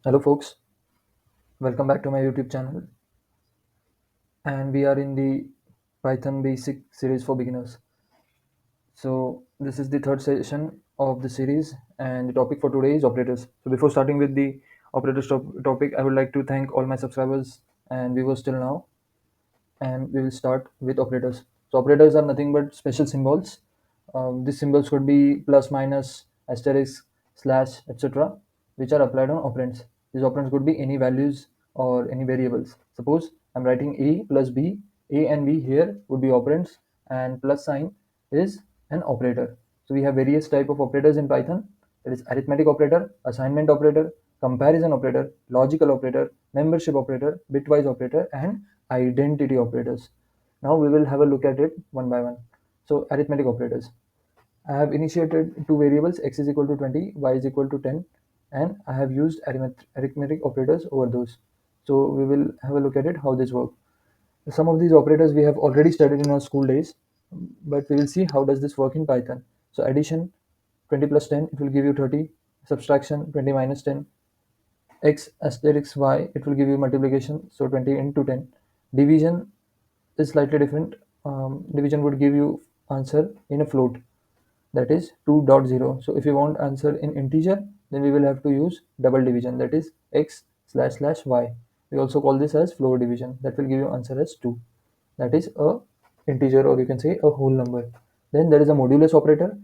Hello, folks. Welcome back to my YouTube channel. And we are in the Python basic series for beginners. So, this is the third session of the series, and the topic for today is operators. So, before starting with the operators topic, I would like to thank all my subscribers and viewers till now. And we will start with operators. So operators are nothing but special symbols. These symbols could be plus, minus, asterisk, slash, etc., which are applied on operands. These operands could be any values or any variables. Suppose I'm writing a plus b, a and b here would be operands, and plus sign is an operator. So we have various type of operators in Python. There is arithmetic operator, assignment operator, comparison operator, logical operator, membership operator, bitwise operator, and identity operators. Now we will have a look at it one by one. So arithmetic operators. I have initiated two variables, x is equal to 20, y is equal to 10, and I have used arithmetic operators over those. So we will have a look at it, how this works. Some of these operators we have already studied in our school days, but we will see how does this work in Python. So addition, 20 plus 10, it will give you 30. Subtraction, 20 minus 10. X asterisk y, it will give you multiplication, so 20 into 10. Division is slightly different. Division would give you answer in a float, that is 2.0. So if you want answer in integer, then we will have to use double division, that is x slash slash y. We also call this as floor division. That will give you answer as 2. That is a integer, or you can say a whole number. Then there is a modulus operator,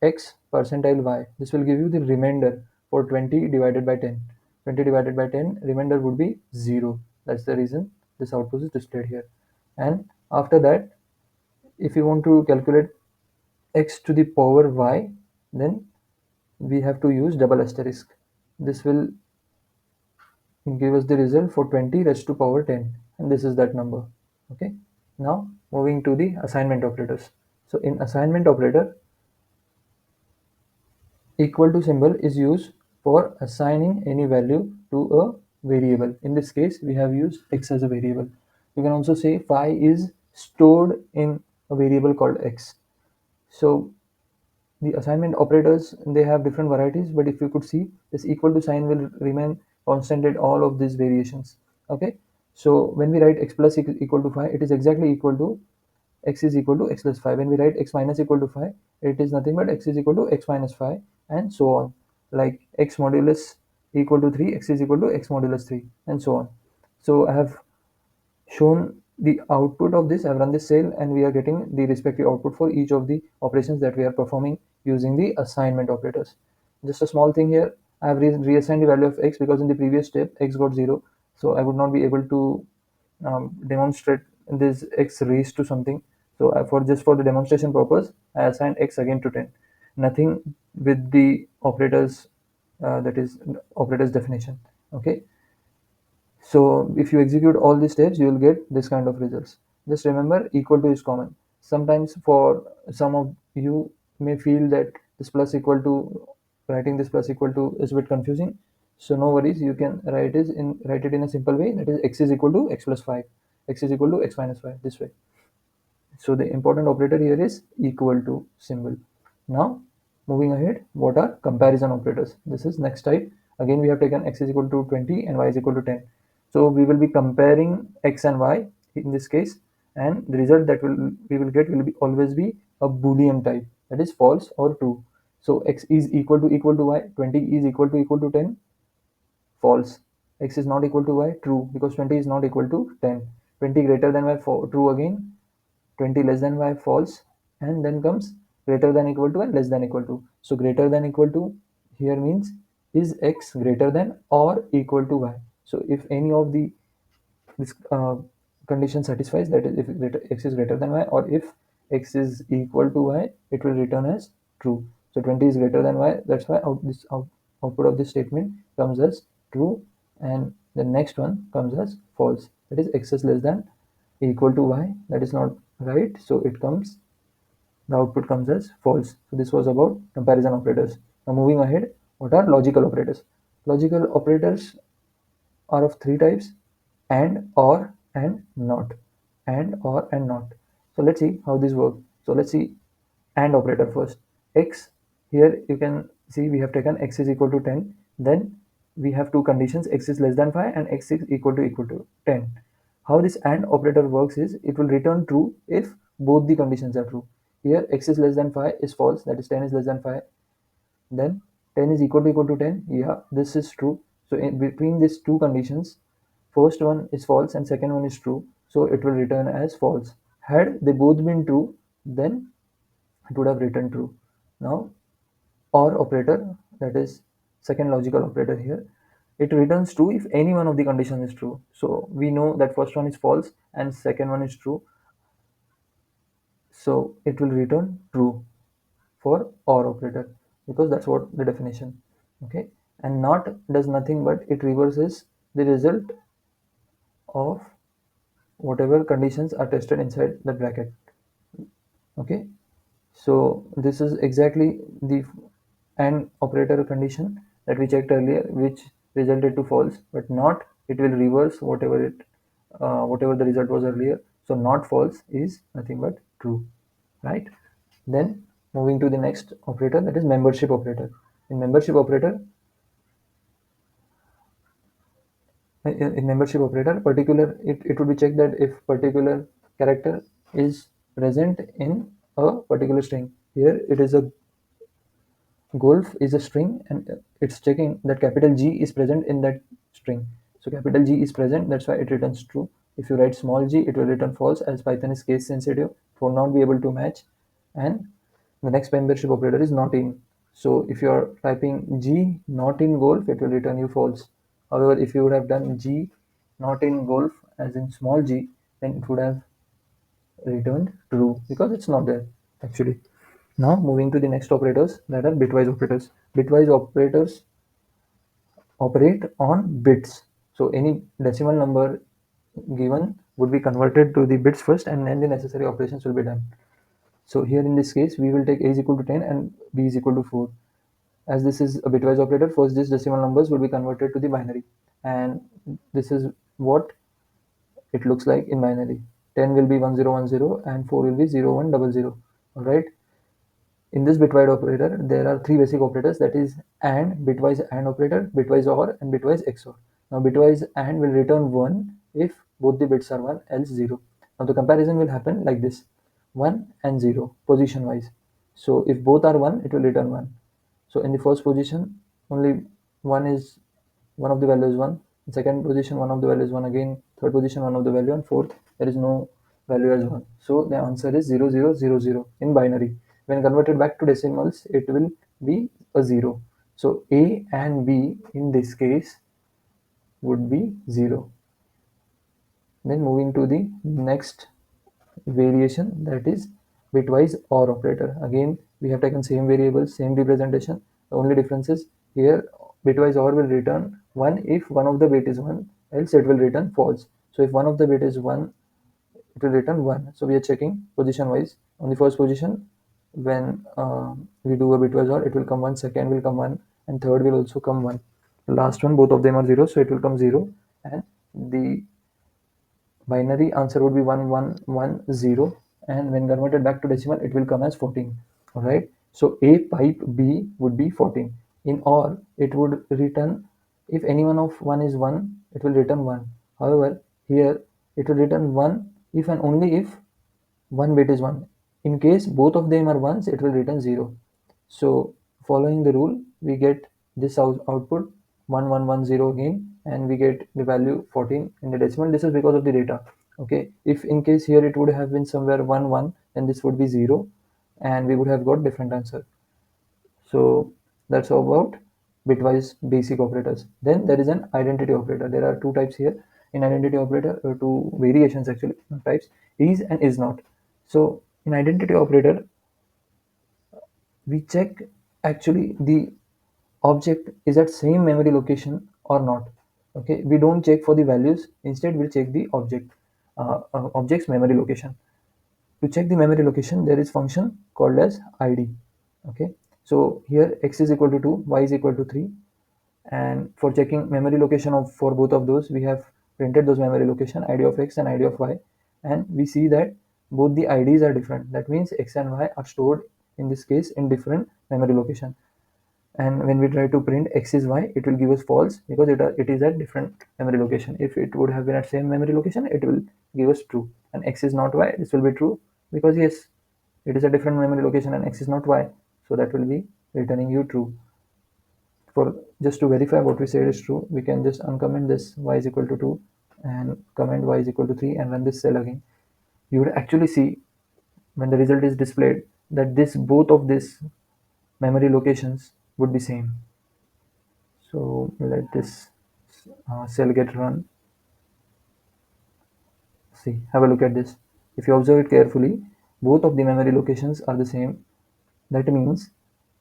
x percentile y. This will give you the remainder for 20 divided by 10. 20 divided by 10, remainder would be 0. That's the reason this output is displayed here. And after that, if you want to calculate x to the power y, then we have to use double asterisk. This will give us the result for 20 raised to power 10, and this is that number. Okay. Now moving to the assignment operators. So in assignment operator, equal to symbol is used for assigning any value to a variable. In this case, we have used x as a variable. You can also say phi is stored in a variable called x. So the assignment operators, they have different varieties, but if you could see, this equal to sign will remain constant in all of these variations. Okay, so when we write x plus equal to phi, it is exactly equal to x is equal to x plus phi. When we write x minus equal to phi, it is nothing but x is equal to x minus phi, and so on. Like x modulus equal to 3, x is equal to x modulus 3, and so on. So I have shown the output of this. I've run this cell, and we are getting the respective output for each of the operations that we are performing using the assignment operators. Just a small thing here, I have reassigned the value of x because in the previous step x got 0, so I would not be able to demonstrate this x raised to something. So for just for the demonstration purpose, I assigned x again to 10. Nothing with the operators, that is operators definition. Okay, so if you execute all these steps, you will get this kind of results. Just remember, equal to is common. Sometimes for some of you may feel that this plus equal to, writing this plus equal to is a bit confusing. So no worries, you can write it in a simple way, that is x is equal to x plus 5, x is equal to x minus 5, this way. So the important operator here is equal to symbol. Now moving ahead, what are comparison operators? This is next type. Again, we have taken x is equal to 20 and y is equal to 10. So we will be comparing x and y in this case, and the result that we will get will be always be a boolean type, that is false or true. So x is equal to y, 20 is equal to 10, false. X is not equal to y, true, because 20 is not equal to 10. 20 greater than y, true again. 20 less than y, false, and then comes greater than equal to and less than equal to. So greater than equal to here means, is x greater than or equal to y. So if any of the this condition satisfies, that is if x is greater than y, or if x is equal to y, it will return as true. So 20 is greater than y, that's why output of this statement comes as true, and the next one comes as false, that is x is less than equal to y, that is not right, so the output comes as false. So this was about comparison operators. Now moving ahead, what are logical operators? Logical operators are of three types: and, or, and not. And, or, and not. So let's see how this works. So let's see and operator first. X, here you can see we have taken x is equal to 10. Then we have two conditions, x is less than 5 and x is equal to 10. How this AND operator works is it will return true if both the conditions are true. Here x is less than 5 is false, that is 10 is less than 5. Then 10 is equal to 10, yeah, this is true. So in between these two conditions, first one is false and second one is true, so it will return as false. Had they both been true, then it would have written true. Now OR operator, that is second logical operator here, it returns true if any one of the conditions is true. So we know that first one is false and second one is true, so it will return true for OR operator, because that's what the definition. Okay, and NOT does nothing but it reverses the result of whatever conditions are tested inside the bracket. Okay, so this is exactly the AND operator condition that we checked earlier, which resulted to false, but NOT, it will reverse whatever the result was earlier. So not false is nothing but true, right? Then moving to the next operator, that is membership operator. In membership operator, in membership operator, particular, it would be checked that if particular character is present in a particular string. Here it is a golf is a string, and it's checking that capital G is present in that string. So capital G is present, that's why it returns true. If you write small g, it will return false, as Python is case sensitive, it will not be able to match. And the next membership operator is not in. So if you are typing G not in golf, it will return you false. However, if you would have done G not in golf as in small g, then it would have returned true because it's not there actually. Now moving to the next operators, that are bitwise operators. Bitwise operators operate on bits. So any decimal number given would be converted to the bits first, and then the necessary operations will be done. So here in this case, we will take a is equal to 10 and b is equal to 4. As this is a bitwise operator, first these decimal numbers will be converted to the binary, and this is what it looks like in binary. 10 will be 1010 and 4 will be 0100. All right. In this bitwise operator, there are three basic operators, that is AND, bitwise AND operator, bitwise OR, and bitwise XOR. Now bitwise AND will return 1 if both the bits are 1, else 0. Now the comparison will happen like this, 1 and 0 position wise. So if both are 1, it will return 1. So in the first position, only one is one of the values 1. In second position, one of the values 1 again. Third position, one of the value, and fourth, there is no value as 1. So the answer is 0000 in binary. When converted back to decimals, it will be a 0. So A and B in this case would be 0. Then moving to the next variation, that is bitwise OR operator. Again, we have taken same variables, same representation. The only difference is here bitwise OR will return 1 if one of the bit is 1, else it will return false. So if one of the bit is 1, it will return 1. So we are checking position wise. On the first position, when we do a bitwise OR, it will come 1, second will come 1, and third will also come 1. The last one, both of them are 0, so it will come 0, and the binary answer would be 1110, and when converted back to decimal, it will come as 14. All right. So A pipe B would be 14. In OR, it would return, if any one of 1 is 1, it will return 1. However, here it will return 1 if and only if one bit is 1. In case both of them are 1s, it will return 0. So following the rule, we get this output 1110 again, and we get the value 14 in the decimal. This is because of the data. Okay, if in case here it would have been somewhere 1 1, then this would be 0, and we would have got different answer. So that's all about bitwise basic operators. Then there is an identity operator. There are two types here. In identity operator, two variations actually, not types, is and is not. So in identity operator, we check actually the object is at same memory location or not. Okay, we don't check for the values, instead we'll check the object's memory location. To check the memory location, there is function called as id. Okay, so here x is equal to 2, y is equal to 3, and for checking memory location of for both of those, we have printed those memory location, id of x and id of y, and we see that both the ids are different. That means x and y are stored in this case in different memory location. and when we try to print x is y, it will give us false because it is at different memory location. If it would have been at same memory location, it will give us true. And x is not y, this will be true because yes, it is a different memory location and x is not y, so that will be returning you true. For just to verify what we said is true, we can just uncomment this y is equal to 2 and comment y is equal to 3 and run this cell again. You would actually see when the result is displayed that this both of these memory locations would be same. So let this cell get run. See, have a look at this. If you observe it carefully, both of the memory locations are the same. That means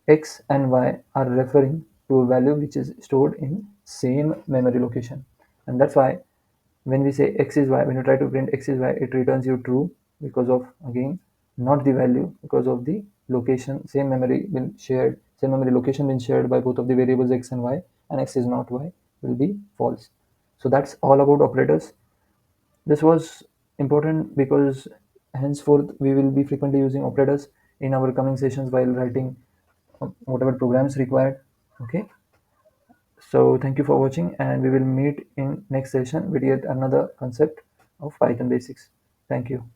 x and y are referring to a value which is stored in same memory location. And that's why when we say x is y, when you try to print x is y, it returns you true because of, again, not the value, because of the location, same memory location been shared by both of the variables x and y, and x is not y will be false. So that's all about operators. This was important because henceforth we will be frequently using operators in our coming sessions while writing whatever programs required. Okay, so thank you for watching, and we will meet in next session with yet another concept of Python basics. Thank you.